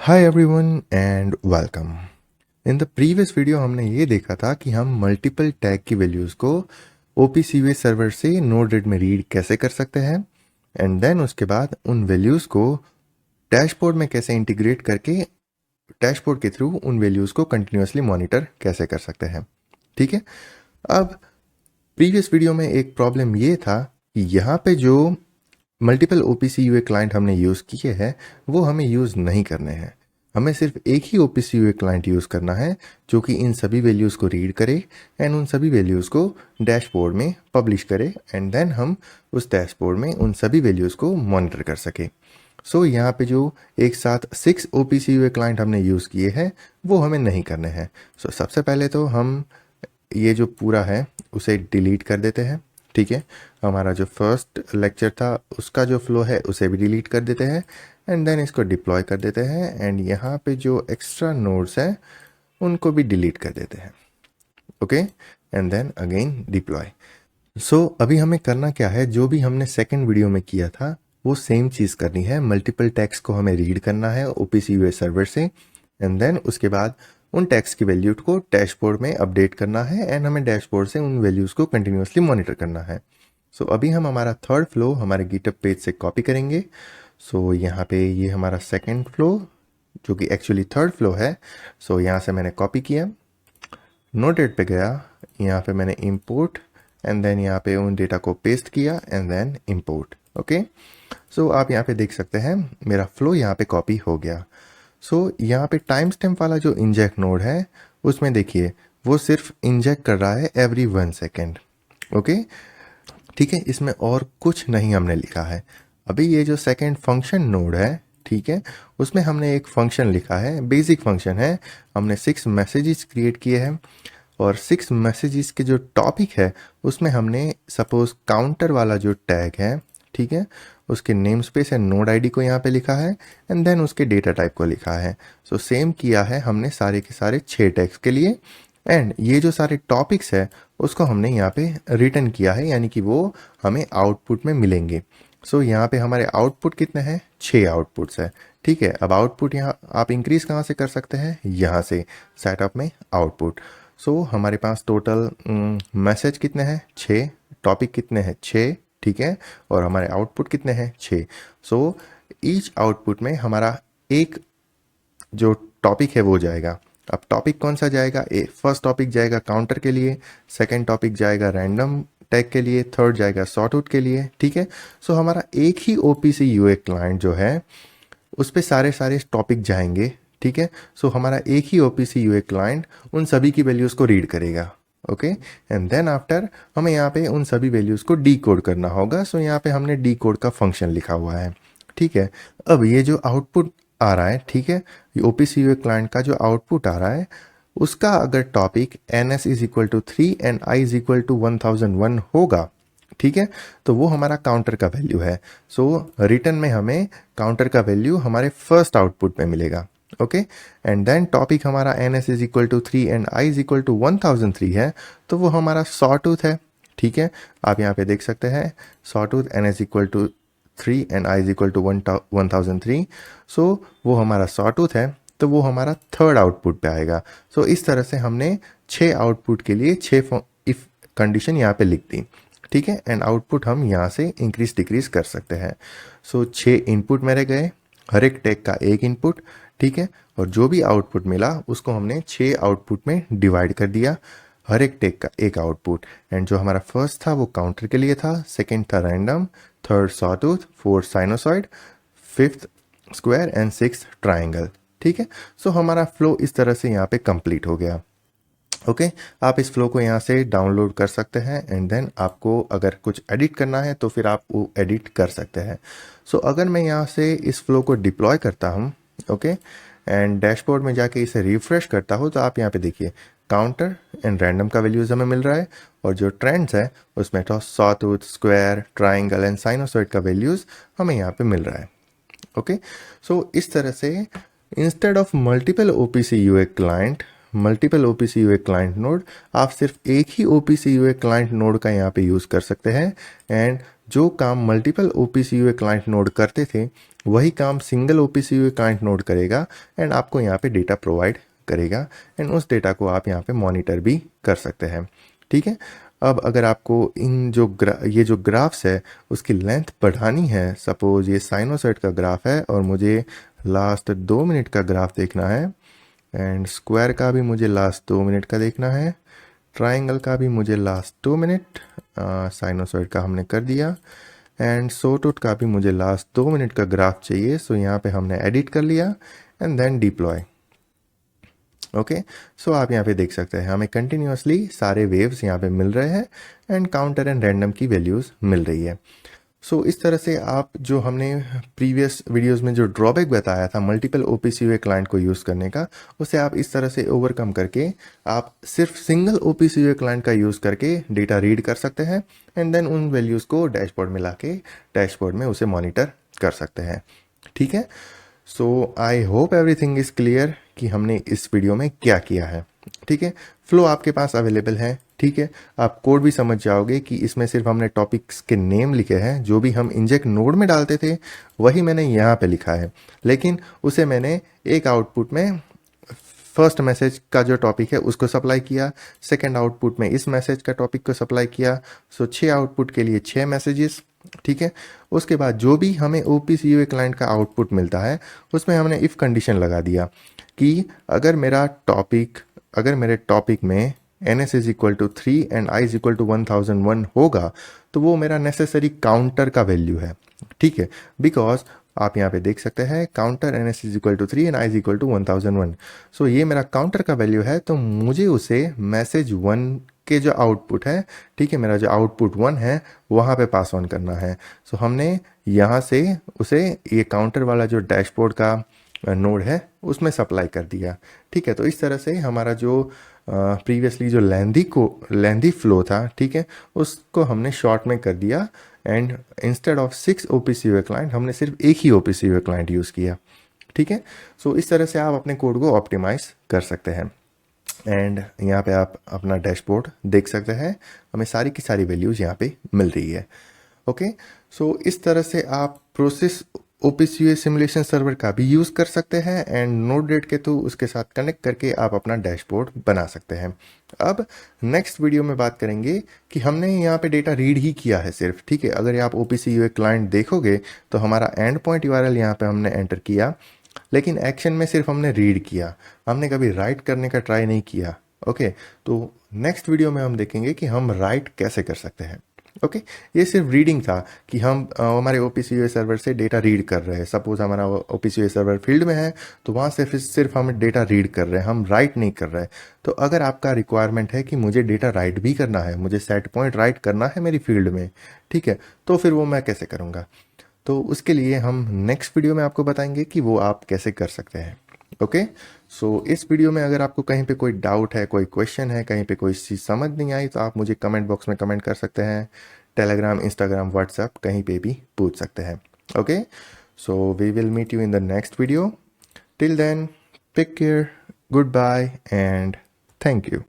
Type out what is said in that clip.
Hi everyone and welcome. In the previous video हमने ये देखा था कि हम मल्टीपल टैग की वैल्यूज़ को OPCUA सर्वर से Node-RED में रीड कैसे कर सकते हैं एंड देन उसके बाद उन वैल्यूज़ को डैशबोर्ड में कैसे इंटीग्रेट करके डैशबोर्ड के थ्रू उन वैल्यूज़ को कंटिन्यूसली मॉनिटर कैसे कर सकते हैं। ठीक है। अब प्रीवियस वीडियो में एक प्रॉब्लम ये था कि यहाँ पे जो मल्टीपल OPCUA क्लाइंट हमने यूज़ किए हैं वो हमें यूज़ नहीं करने हैं। हमें सिर्फ एक ही OPCUA क्लाइंट यूज़ करना है जो कि इन सभी वैल्यूज़ को रीड करे एंड उन सभी वैल्यूज़ को डैशबोर्ड में पब्लिश करे एंड देन हम उस डैशबोर्ड में उन सभी वैल्यूज़ को मॉनिटर कर सके। सो यहाँ पे जो एक साथ 6 OPCUA क्लाइंट हमने यूज़ किए हैं वो हमें नहीं करने हैं। सो सबसे पहले तो हम ये जो पूरा है उसे डिलीट कर देते हैं। ठीक है, हमारा जो फर्स्ट लेक्चर था उसका जो फ्लो है उसे भी डिलीट कर देते हैं एंड देन इसको डिप्लॉय कर देते हैं एंड यहाँ पे जो एक्स्ट्रा नोड्स हैं उनको भी डिलीट कर देते हैं। Okay, and then again deploy. So अभी हमें करना क्या है, जो भी हमने सेकंड वीडियो में किया था वो सेम चीज़ करनी है। मल्टीपल टैग्स को हमें रीड करना है OPCUA सर्वर से एंड देन उसके बाद उन टैग्स की वैल्यू को डैशबोर्ड में अपडेट करना है एंड हमें डैशबोर्ड से उन वैल्यूज़ को कंटिन्यूसली मॉनिटर करना है। सो अभी हम हमारा थर्ड फ्लो हमारे गिटहब पेज से कॉपी करेंगे। सो यहाँ पे ये हमारा सेकंड फ्लो जो कि एक्चुअली थर्ड फ्लो है। सो यहाँ से मैंने कॉपी किया, Node-RED पे गया, यहाँ पे मैंने इंपोर्ट एंड देन यहाँ पे उन डेटा को पेस्ट किया एंड देन इंपोर्ट। ओके, सो आप यहाँ पे देख सकते हैं मेरा फ्लो यहाँ पे कॉपी हो गया। सो यहाँ पे टाइम स्टैम्प वाला जो इंजेक्ट नोड है उसमें देखिए वो सिर्फ इंजेक्ट कर रहा है एवरी 1 सेकेंड। ओके, ठीक है, इसमें और कुछ नहीं हमने लिखा है। अभी ये जो सेकेंड फंक्शन नोड है, ठीक है, उसमें हमने एक फंक्शन लिखा है, बेसिक फंक्शन है। हमने 6 मैसेजेस क्रिएट किए हैं और 6 मैसेजेस के जो टॉपिक है उसमें हमने सपोज काउंटर वाला जो टैग है, ठीक है, उसके name space and node ID को यहाँ पे लिखा है एंड देन उसके डेटा टाइप को लिखा है। सो सेम किया है हमने सारे के सारे 6 टैग्स के लिए एंड ये जो सारे टॉपिक्स है उसको हमने यहाँ पे रिटर्न किया है, यानी कि वो हमें आउटपुट में मिलेंगे। सो यहाँ पे हमारे आउटपुट कितने हैं, 6 आउटपुट्स है। ठीक है, अब आउटपुट यहाँ आप इंक्रीज कहाँ से कर सकते हैं, यहाँ से सेटअप में आउटपुट। सो हमारे पास टोटल मैसेज कितने हैं, 6, टॉपिक कितने हैं, 6, ठीक है, और हमारे आउटपुट कितने हैं, 6। सो ईच आउटपुट में हमारा एक जो टॉपिक है वो जाएगा। अब टॉपिक कौन सा जाएगा, फर्स्ट टॉपिक जाएगा काउंटर के लिए, सेकंड टॉपिक जाएगा रैंडम टैग के लिए, थर्ड जाएगा सॉर्ट आउट के लिए। ठीक है, सो हमारा एक ही OPCUA क्लाइंट जो है उस पे सारे सारे टॉपिक जाएंगे। ठीक है, सो हमारा एक ही OPCUA क्लाइंट उन सभी की वैल्यूज़ को रीड करेगा। ओके, एंड देन आफ्टर हमें यहाँ पे उन सभी वैल्यूज़ को डी कोड करना होगा। सो यहाँ पे हमने डी कोड का फंक्शन लिखा हुआ है। ठीक है, अब ये जो आउटपुट आ रहा है, ठीक है, ये OPCUA क्लाइंट का जो आउटपुट आ रहा है उसका अगर topic NS is equal to 3 and I is equal to 1001 होगा, ठीक है, तो वो हमारा काउंटर का वैल्यू है। सो रिटर्न में हमें काउंटर का वैल्यू हमारे फर्स्ट आउटपुट में मिलेगा। ओके, एंड देन टॉपिक हमारा NS is equal to 3 and I is equal to 1003 है, तो वो हमारा सॉटूथ है। ठीक है, आप यहाँ पे देख सकते हैं sawtooth NS equal to 3 and I is equal to 1003। So वो हमारा सॉटूथ है, तो वो हमारा थर्ड आउटपुट पे आएगा। सो इस तरह से हमने 6 आउटपुट के लिए 6 इफ कंडीशन यहाँ पे लिख दी। ठीक है, एंड आउटपुट हम यहाँ से इंक्रीज डिक्रीज कर सकते हैं। सो 6 इनपुट मेरे गए, हर एक टैग का एक इनपुट। ठीक है, और जो भी आउटपुट मिला उसको हमने 6 आउटपुट में डिवाइड कर दिया, हर एक टैग का एक आउटपुट। एंड जो हमारा फर्स्ट था वो काउंटर के लिए था, सेकेंड था random, third sawtooth, fourth sinusoid, fifth square and six triangle. ठीक है, सो हमारा फ्लो इस तरह से यहाँ पे कंप्लीट हो गया। ओके, आप इस फ्लो को यहाँ से डाउनलोड कर सकते हैं एंड देन आपको अगर कुछ एडिट करना है तो फिर आप वो एडिट कर सकते हैं। सो अगर मैं यहाँ से इस फ्लो को डिप्लॉय करता हूँ, ओके, एंड डैशबोर्ड में जाके इसे रिफ्रेश करता हूँ, तो आप यहाँ पे देखिए काउंटर एंड रैंडम का वैल्यूज हमें मिल रहा है और जो ट्रेंड्स है उसमें तो sawtooth, square, triangle and sinusoid का वैल्यूज हमें यहाँ पे मिल रहा है। ओके, सो इस तरह से instead of multiple OPCUA client node, आप सिर्फ एक ही OPCUA क्लाइंट नोड का यहाँ पे यूज़ कर सकते हैं एंड जो काम मल्टीपल OPCUA क्लाइंट नोड करते थे वही काम सिंगल OPCUA क्लाइंट नोड करेगा एंड आपको यहाँ पे डेटा प्रोवाइड करेगा एंड उस डेटा को आप यहाँ पे मॉनिटर भी कर सकते हैं। ठीक है, अब अगर आपको इन ये जो ग्राफ्स है उसकी लेंथ बढ़ानी है, सपोज ये साइनोसॉइड का ग्राफ है और मुझे लास्ट 2 मिनट का ग्राफ देखना है एंड स्क्वायर का भी मुझे लास्ट 2 मिनट का देखना है, ट्राइंगल का भी मुझे लास्ट 2 मिनट, साइनोसॉइड का हमने कर दिया एंड सोटूट का भी मुझे लास्ट 2 मिनट का ग्राफ चाहिए। सो यहाँ पे हमने एडिट कर लिया एंड देन डिप्लॉय। ओके, सो आप यहाँ पे देख सकते हैं हमें कंटिन्यूसली सारे वेव्स यहाँ पे मिल रहे हैं एंड काउंटर एंड रैंडम की वैल्यूज़ मिल रही है। सो इस तरह से आप जो हमने प्रीवियस वीडियोस में जो ड्रॉबैक बताया था मल्टीपल OPCUA क्लाइंट को यूज़ करने का, उसे आप इस तरह से ओवरकम करके आप सिर्फ सिंगल OPCUA क्लाइंट का यूज़ करके डेटा रीड कर सकते हैं एंड देन उन वैल्यूज़ को डैशबोर्ड में लाके डैशबोर्ड में उसे मॉनिटर कर सकते हैं। ठीक है, so I hope everything is clear कि हमने इस वीडियो में क्या किया है। ठीक है, फ्लो आपके पास अवेलेबल है। ठीक है, आप कोड भी समझ जाओगे कि इसमें सिर्फ हमने टॉपिक्स के नेम लिखे हैं, जो भी हम इंजेक्ट नोड में डालते थे वही मैंने यहाँ पे लिखा है, लेकिन उसे मैंने एक आउटपुट में फर्स्ट मैसेज का जो टॉपिक है उसको सप्लाई किया, सेकंड आउटपुट में इस मैसेज का टॉपिक को सप्लाई किया। सो 6 आउटपुट के लिए 6 मैसेजेस। ठीक है, उसके बाद जो भी हमें OPCUA क्लाइंट का आउटपुट मिलता है उसमें हमने इफ़ कंडीशन लगा दिया कि अगर मेरे टॉपिक में NS is equal to 3 and I is equal to 1001 होगा तो वो मेरा नेसेसरी काउंटर का वैल्यू है। ठीक है, बिकॉज आप यहाँ पे देख सकते हैं counter NS is equal to 3 and I is equal to 1001। So ये मेरा काउंटर का वैल्यू है, तो मुझे उसे मैसेज 1 के जो आउटपुट है, ठीक है, मेरा जो आउटपुट 1 है वहाँ पे पास ऑन करना है। सो हमने यहाँ से उसे ये काउंटर वाला जो डैशबोर्ड का नोड है उसमें सप्लाई कर दिया। ठीक है, तो इस तरह से हमारा जो प्रीवियसली जो लेंदी फ्लो था, ठीक है, उसको हमने शॉर्ट में कर दिया and instead of 6 OPCUA client हमने सिर्फ एक ही OPCUA क्लाइंट यूज़ किया। ठीक है, सो इस तरह से आप अपने कोड को ऑप्टिमाइज कर सकते हैं एंड यहाँ पे आप अपना डैशबोर्ड देख सकते हैं, हमें सारी की सारी वैल्यूज़ यहाँ पे मिल रही है। ओके, सो इस तरह से आप प्रोसेस OPCUA सिमुलेशन सर्वर का भी यूज़ कर सकते हैं एंड Node-RED के थ्रू उसके साथ कनेक्ट करके आप अपना डैशबोर्ड बना सकते हैं। अब नेक्स्ट वीडियो में बात करेंगे कि हमने यहाँ पे डेटा रीड ही किया है सिर्फ। ठीक है, अगर आप OPCUA क्लाइंट देखोगे तो हमारा एंड पॉइंट URL यहाँ पे हमने एंटर किया, लेकिन एक्शन में सिर्फ हमने रीड किया, हमने कभी राइट करने का ट्राई नहीं किया। ओके, तो नेक्स्ट वीडियो में हम देखेंगे कि हम राइट कैसे कर सकते हैं। ओके, ये सिर्फ रीडिंग था कि हम हमारे OPCUA सर्वर से डेटा रीड कर रहे हैं। सपोज हमारा OPCUA सर्वर फील्ड में है तो वहाँ से सिर्फ हम डेटा रीड कर रहे हैं, हम राइट नहीं कर रहे। तो अगर आपका रिक्वायरमेंट है कि मुझे डेटा राइट भी करना है, मुझे सेट पॉइंट राइट करना है मेरी फील्ड में, ठीक है, तो फिर वो मैं कैसे करूँगा, तो उसके लिए हम नेक्स्ट वीडियो में आपको बताएंगे कि वो आप कैसे कर सकते हैं। ओके, सो इस वीडियो में अगर आपको कहीं पे कोई डाउट है, कोई क्वेश्चन है, कहीं पे कोई चीज़ समझ नहीं आई तो आप मुझे कमेंट बॉक्स में कमेंट कर सकते हैं। टेलीग्राम, इंस्टाग्राम, व्हाट्सएप कहीं पे भी पूछ सकते हैं। Okay, so we will meet you in the next video. Till then, take care, good bye and thank you.